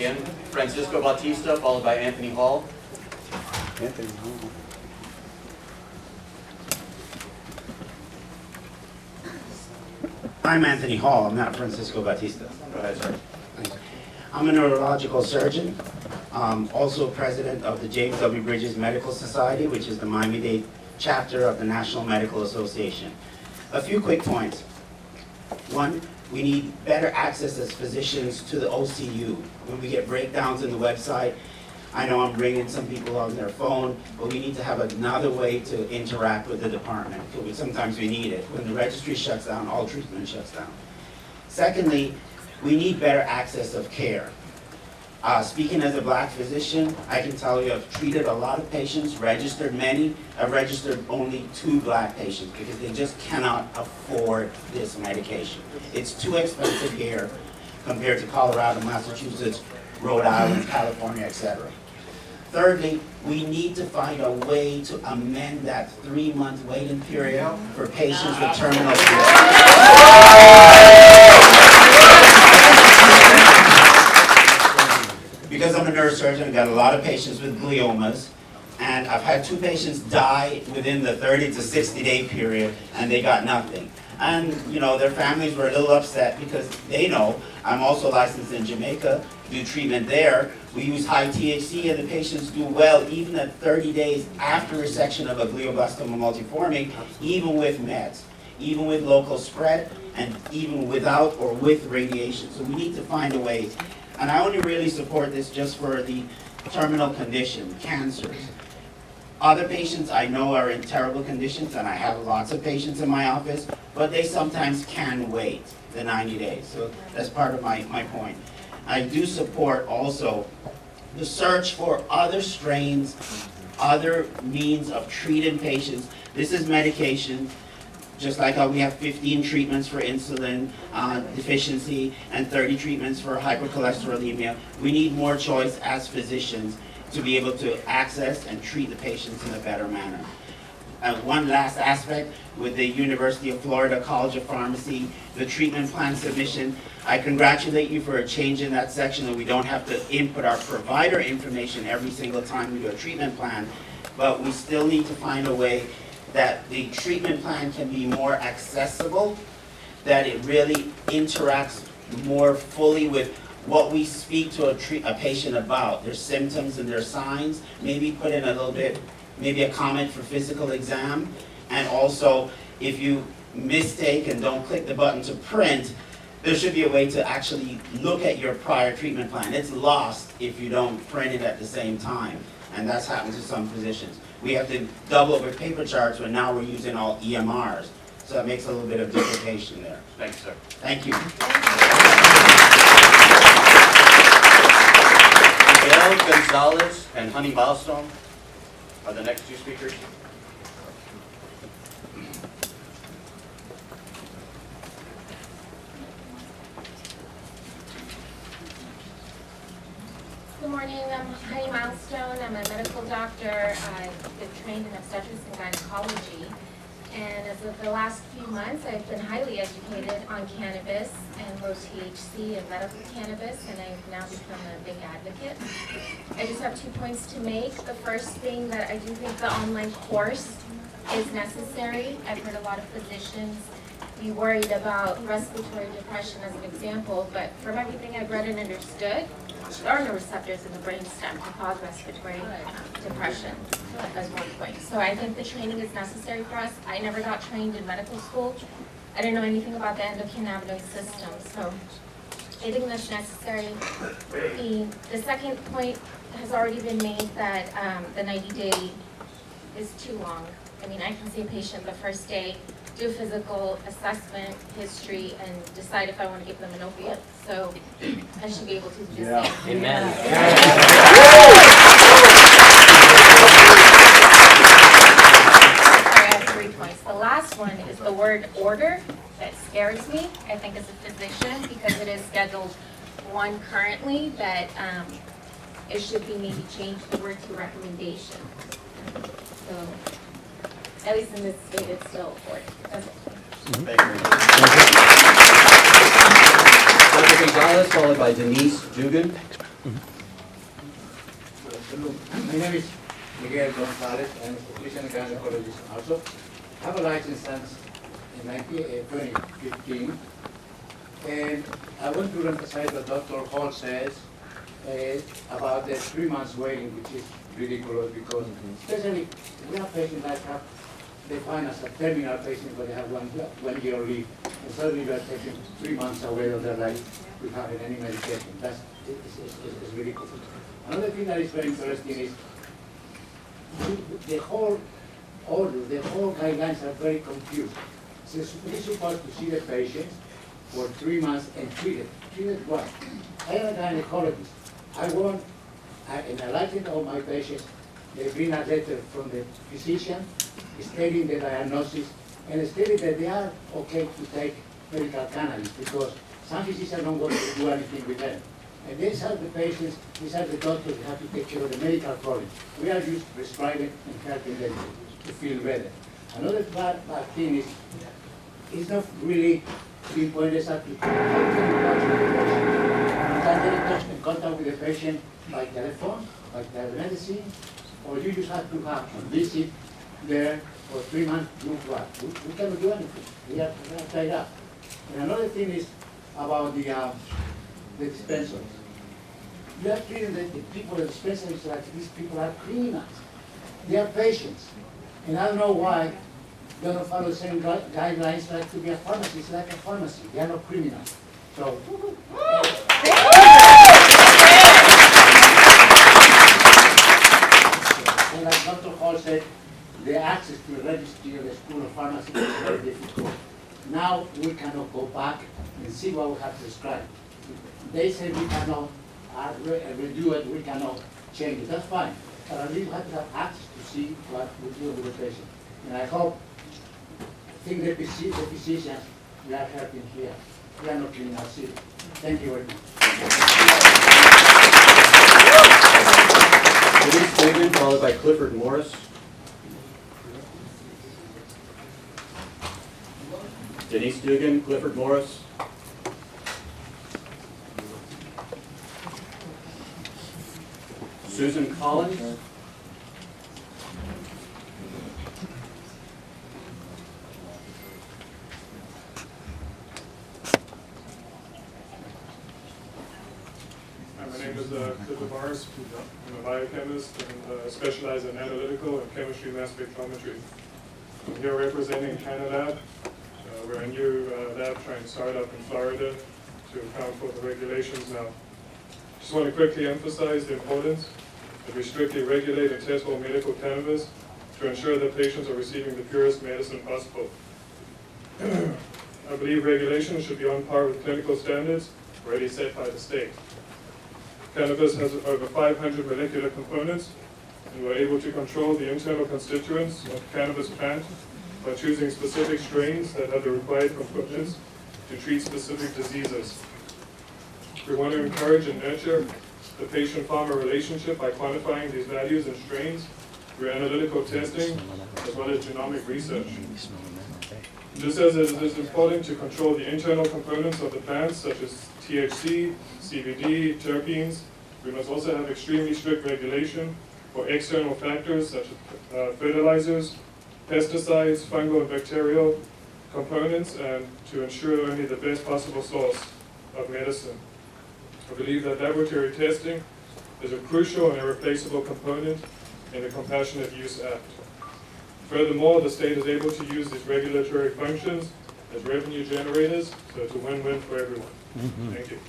Again, Francisco Bautista, followed by Anthony Hall. Anthony Hall. I'm Anthony Hall. I'm not Francisco Bautista. Go ahead, sir. I'm a neurological surgeon, also president of the James W. Bridges Medical Society, which is the Miami-Dade chapter of the National Medical Association. A few quick points. One, we need better access as physicians to the OCU. When we get breakdowns in the website, I know I'm bringing some people on their phone, but we need to have another way to interact with the department, because sometimes we need it. When the registry shuts down, all treatment shuts down. Secondly, we need better access of care. Speaking as a black physician, I can tell you I've treated a lot of patients, registered many. I've registered only 2 black patients because they just cannot afford this medication. It's too expensive here compared to Colorado, Massachusetts, Rhode Island, California, etc. Thirdly, we need to find a way to amend that 3-month waiting period for patients with terminal Because I'm a neurosurgeon, I've got a lot of patients with gliomas, and I've had 2 patients die within the 30 to 60-day period, and they got nothing. And, you know, their families were a little upset because they know I'm also licensed in Jamaica, do treatment there. We use high THC, and the patients do well even at 30 days after resection of a glioblastoma multiforme, even with meds, even with local spread, and even without or with radiation. So we need to find a way. And I only really support this just for the terminal condition, cancers. Other patients I know are in terrible conditions, and I have lots of patients in my office, but they sometimes can wait the 90 days. So that's part of my point. I do support also the search for other strains, other means of treating patients. This is medication. Just like how we have 15 treatments for insulin deficiency and 30 treatments for hypercholesterolemia, we need more choice as physicians to be able to access and treat the patients in a better manner. One last aspect with the University of Florida College of Pharmacy, the treatment plan submission. I congratulate you for a change in that section, that we don't have to input our provider information every single time we do a treatment plan, but we still need to find a way that the treatment plan can be more accessible, that it really interacts more fully with what we speak to a patient about, their symptoms and their signs, maybe put in a little bit, maybe a comment for physical exam, and also if you mistake and don't click the button to print, there should be a way to actually look at your prior treatment plan. It's lost if you don't print it at the same time, and that's happened to some physicians. We have to double over paper charts when now we're using all EMRs. So that makes a little bit of duplication there. Thanks, sir. Thank you. Miguel Gonzalez and Honey Milestone are the next 2 speakers. Good morning, I'm Honey Milestone. I'm a medical doctor. I've been trained in obstetrics and gynecology. And as of the last few months, I've been highly educated on cannabis and low THC and medical cannabis, and I've now become a big advocate. I just have 2 points to make. The first thing, that I do think the online course is necessary. I've heard a lot of physicians be worried about respiratory depression as an example, but from everything I've read and understood, there are no receptors in the brainstem to cause respiratory depression as one point. So I think the training is necessary for us. I never got trained in medical school. I didn't know anything about the endocannabinoid system, so I think that's necessary. The second point has already been made, that the 90-day is too long. I mean, I can see a patient the first day, do a physical assessment, history, and decide if I want to give them an opiate. So I should be able to do the same. Amen. Sorry, I have 3 points. The last one is the word order. That scares me, I think, as a physician, because it is Schedule 1 currently, that it should be maybe changed the word to recommendation. So, at least in this state, it's still important. That's it. Thank you. Dr. Gonzalez, followed by Denise Dugan. Good afternoon. My name is Miguel Gonzalez. I'm a physician and gynecologist also. I have a license since in 2015. And I want to emphasize what Dr. Hall says about the 3 months waiting, which is ridiculous because especially we have patients that have, they find us a terminal patient but they have one year leave. And suddenly we are taking 3 months away of their life without having any medication. That's it's ridiculous. Another thing that is very interesting is the whole order, the whole guidelines are very confused. So we're supposed to see the patients for 3 months and treat it. Treat it what? I am a gynecologist. And I like it all my patients, they bring a letter from the physician stating the diagnosis and stating that they are okay to take medical cannabis because some physicians don't want to do anything with them. And these are the patients, these are the doctors who have to take care of the medical problem. We are just prescribing and helping them to feel better. Another bad thing is, it's not really being pointed out to you can get in contact with the patient by telephone, by telemedicine, or you just have to have a visit there for 3 months, do what? We cannot do anything. We are tied up. And another thing is about the dispensaries. You are treating the people at the dispensaries like these people are criminals. They are patients. And I don't know why they don't follow the same guidelines like to be a pharmacy. It's like a pharmacy. They are not criminals. So, and like Dr. Hall said, the access to the registry of the School of Pharmacy is very difficult. Now we cannot go back and see what we have prescribed. They say we cannot redo it, we cannot change it. That's fine. But at least we have to have access to see what we do with the patient. And I think the physicians, we are helping here. We are not killing our city. Thank you very much. Denise Dugan, followed by Clifford Morris. Denise Dugan, Clifford Morris. Susan Collins. My name is Clifford Morris. I'm a biochemist and specialize in analytical and chemistry mass spectrometry. I'm here representing Canada. We're a new lab trying to start up in Florida to account for the regulations now. Just want to quickly emphasize the importance that we strictly regulate and test all medical cannabis to ensure that patients are receiving the purest medicine possible. I believe regulations should be on par with clinical standards already set by the state. Cannabis has over 500 molecular components, and we're able to control the internal constituents of the cannabis plant by choosing specific strains that have the required components to treat specific diseases. We want to encourage and nurture the patient-farmer relationship by quantifying these values and strains through analytical testing as well as genomic research. Just as it is important to control the internal components of the plants, such as THC, CBD, terpenes, we must also have extremely strict regulation for external factors such as fertilizers, pesticides, fungal and bacterial components, and to ensure only the best possible source of medicine. I believe that laboratory testing is a crucial and irreplaceable component in the Compassionate Use Act. Furthermore, the state is able to use these regulatory functions as revenue generators, so it's a win-win for everyone. Thank you.